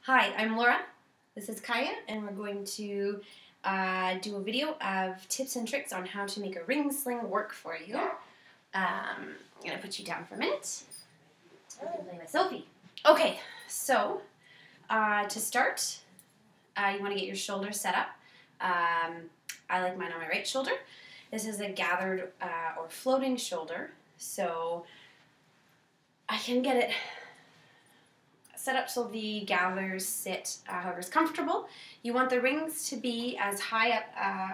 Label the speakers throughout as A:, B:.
A: Hi, I'm Laura. This is Kaya, and we're going to do a video of tips and tricks on how to make a ring sling work for you. I'm going to put you down for a minute so we can play with Sophie. Okay, so to start, you want to get your shoulder set up. I like mine on my right shoulder. This is a gathered or floating shoulder, so I can get it set up so the gathers sit however is comfortable. You want the rings to be as high up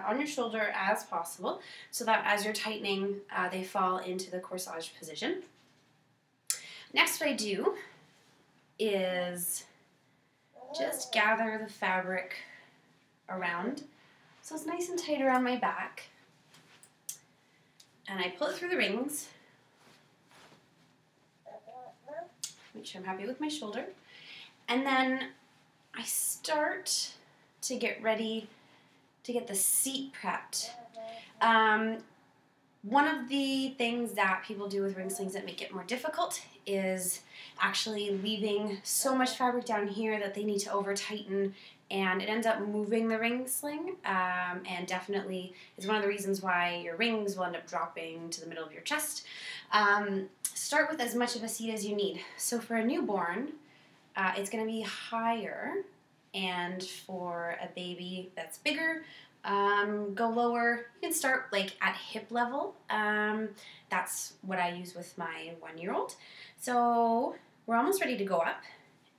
A: on your shoulder as possible so that as you're tightening, they fall into the corsage position. Next, what I do is just gather the fabric around so it's nice and tight around my back. And I pull it through the rings. Make sure I'm happy with my shoulder. And then I start to get ready to get the seat prepped. One of the things that people do with ring slings that make it more difficult is actually leaving so much fabric down here that they need to over tighten, and it ends up moving the ring sling, and definitely is one of the reasons why your rings will end up dropping to the middle of your chest. Start with as much of a seat as you need. So for a newborn, it's going to be higher, and for a baby that's bigger, go lower. You can start like at hip level. That's what I use with my 1-year-old. So we're almost ready to go up,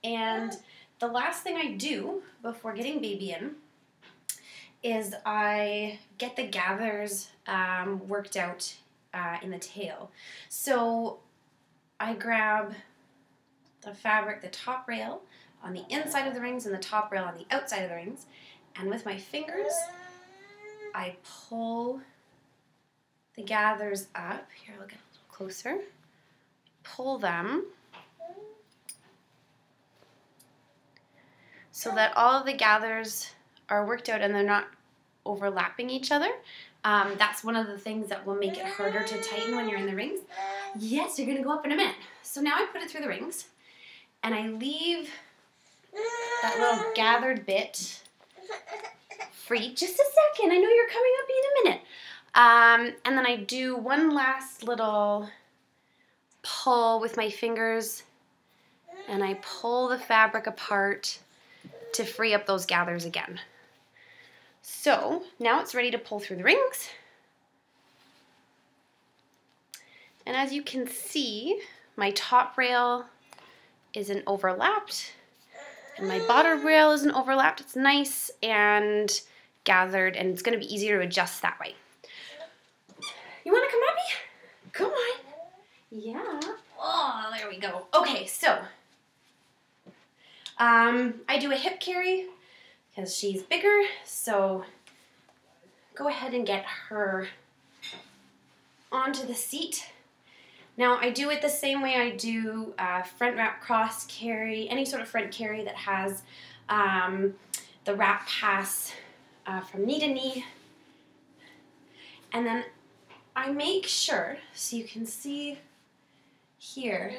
A: and the last thing I do before getting baby in is I get the gathers worked out in the tail. So I grab the fabric, the top rail on the inside of the rings and the top rail on the outside of the rings, and with my fingers I pull the gathers up. Here, I'll get a little closer. Pull them so that all of the gathers are worked out and they're not overlapping each other. That's one of the things that will make it harder to tighten when you're in the rings. Yes, you're going to go up in a minute. So now I put it through the rings, and I leave that little gathered bit free. Just a second, I know you're coming up in a minute. And then I do one last little pull with my fingers, and I pull the fabric apart to free up those gathers again. So now it's ready to pull through the rings. And as you can see, my top rail isn't overlapped and my bottom rail isn't overlapped. It's nice and gathered, and it's going to be easier to adjust that way. You want to come, Abby? Come on. Yeah. Oh, there we go. Okay, so I do a hip carry because she's bigger, so go ahead and get her onto the seat. Now I do it the same way I do front wrap cross carry, any sort of front carry that has the wrap pass from knee to knee. And then I make sure, so you can see here,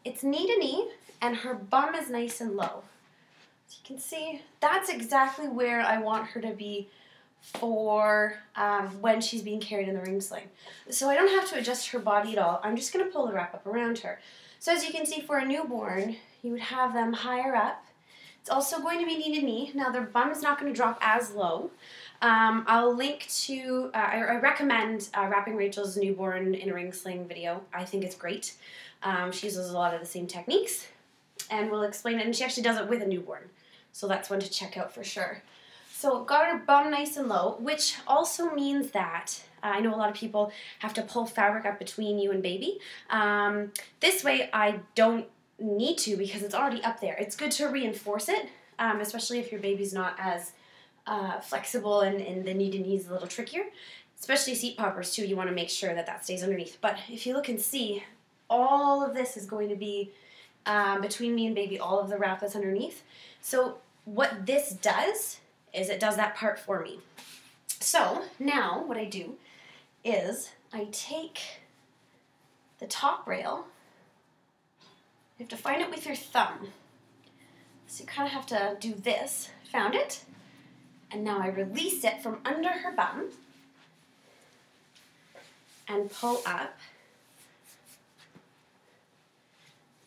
A: it's knee to knee and her bum is nice and low. So you can see that's exactly where I want her to be for when she's being carried in the ring sling. So I don't have to adjust her body at all. I'm just going to pull the wrap up around her. So as you can see, for a newborn, you would have them higher up. It's also going to be knee to knee. Now their bum is not going to drop as low. I'll link to, I recommend wrapping Rachel's newborn in a ring sling video. I think it's great. She uses a lot of the same techniques, and we'll explain it, and she actually does it with a newborn. So that's one to check out for sure. So got her bum nice and low, which also means that I know a lot of people have to pull fabric up between you and baby. This way I don't need to because it's already up there. It's good to reinforce it, especially if your baby's not as flexible and the knee to knee is a little trickier. Especially seat poppers too, you want to make sure that that stays underneath. But if you look and see, all of this is going to be between me and baby, all of the wrap that's underneath. So what this does is it does that part for me. So now what I do is I take the top rail, you have to find it with your thumb. So you kind of have to do this. Found it. And now I release it from under her bum and pull up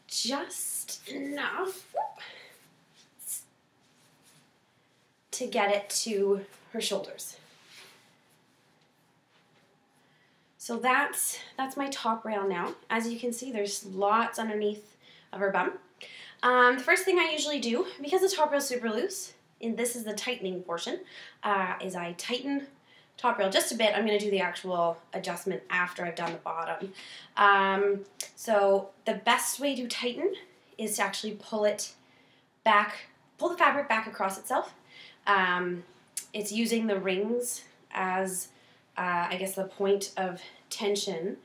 A: just enough to get it to her shoulders. So that's my top rail now. As you can see, there's lots underneath of her bum. The first thing I usually do, because the top rail is super loose, and this is the tightening portion, is I tighten top rail just a bit. I'm going to do the actual adjustment after I've done the bottom. So the best way to tighten is to actually pull it back, pull the fabric back across itself. It's using the rings as I guess the point of tension.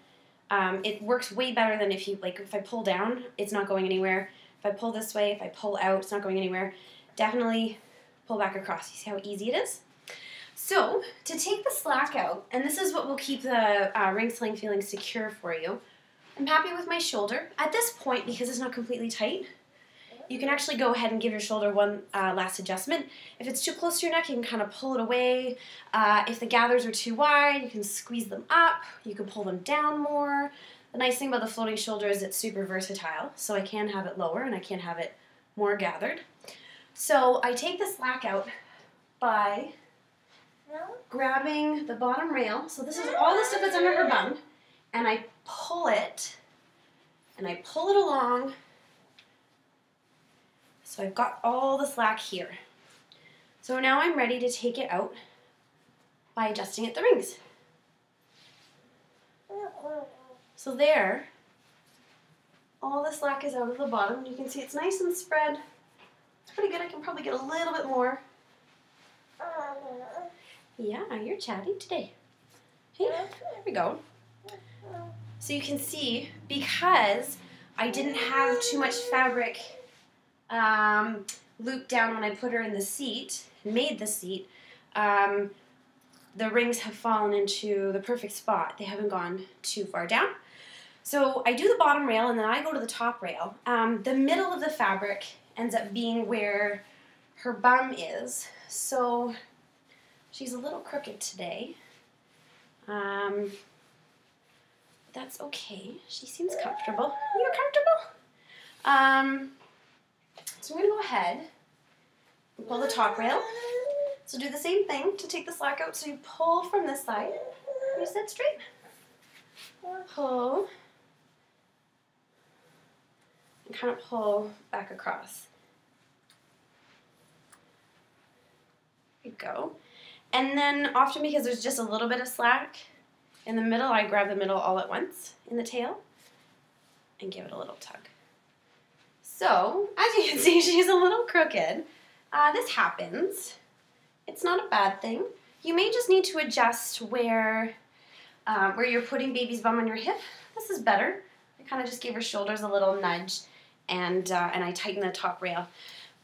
A: It works way better than if I pull down, it's not going anywhere. If I pull this way, if I pull out, it's not going anywhere. Definitely pull back across. You see how easy it is? So, to take the slack out, and this is what will keep the ring sling feeling secure for you, I'm happy with my shoulder. At this point, because it's not completely tight, you can actually go ahead and give your shoulder one last adjustment. If it's too close to your neck, you can kind of pull it away. If the gathers are too wide, you can squeeze them up. You can pull them down more. The nice thing about the floating shoulder is it's super versatile, so I can have it lower and I can have it more gathered. So I take the slack out by grabbing the bottom rail. So this is all the stuff that's under her bum, and I pull it, and I pull it along. So I've got all the slack here. So now I'm ready to take it out by adjusting at the rings. So there, all the slack is out of the bottom. You can see it's nice and spread. It's pretty good. I can probably get a little bit more. Yeah, you're chatty today. Hey, there we go. So you can see, because I didn't have too much fabric looped down when I put her in the seat, made the seat, the rings have fallen into the perfect spot. They haven't gone too far down. So I do the bottom rail and then I go to the top rail. The middle of the fabric ends up being where her bum is. So she's a little crooked today. That's okay. She seems comfortable. You're comfortable? So I'm going to go ahead and pull the top rail. So do the same thing to take the slack out. So you pull from this side. You sit straight. Pull. And kind of pull back across. There you go. And then often, because there's just a little bit of slack in the middle, I grab the middle all at once in the tail and give it a little tug. So, as you can see, she's a little crooked. This happens. It's not a bad thing. You may just need to adjust where you're putting baby's bum on your hip. This is better. I kind of just gave her shoulders a little nudge, and I tighten the top rail.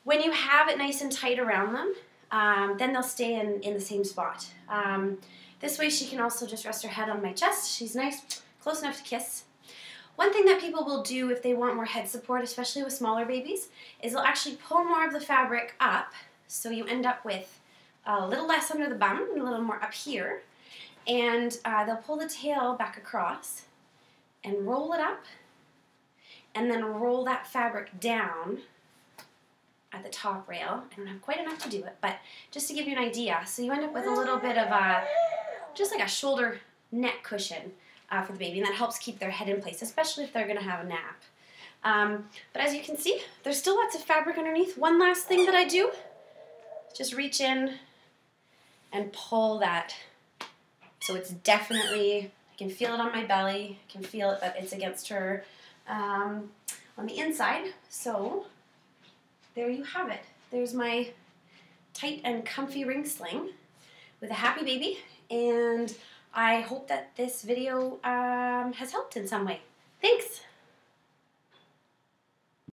A: When you have it nice and tight around them, then they'll stay in the same spot. This way she can also just rest her head on my chest. She's nice, close enough to kiss. One thing that people will do if they want more head support, especially with smaller babies, is they'll actually pull more of the fabric up, so you end up with a little less under the bum and a little more up here. And they'll pull the tail back across and roll it up, and then roll that fabric down at the top rail. I don't have quite enough to do it, but just to give you an idea. So you end up with a little bit of just like a shoulder neck cushion for the baby, and that helps keep their head in place, especially if they're going to have a nap. But as you can see, there's still lots of fabric underneath. One last thing that I do, just reach in and pull that. So it's definitely, I can feel it on my belly, I can feel it that it's against her on the inside. So there you have it. There's my tight and comfy ring sling with a happy baby, and I hope that this video has helped in some way. Thanks!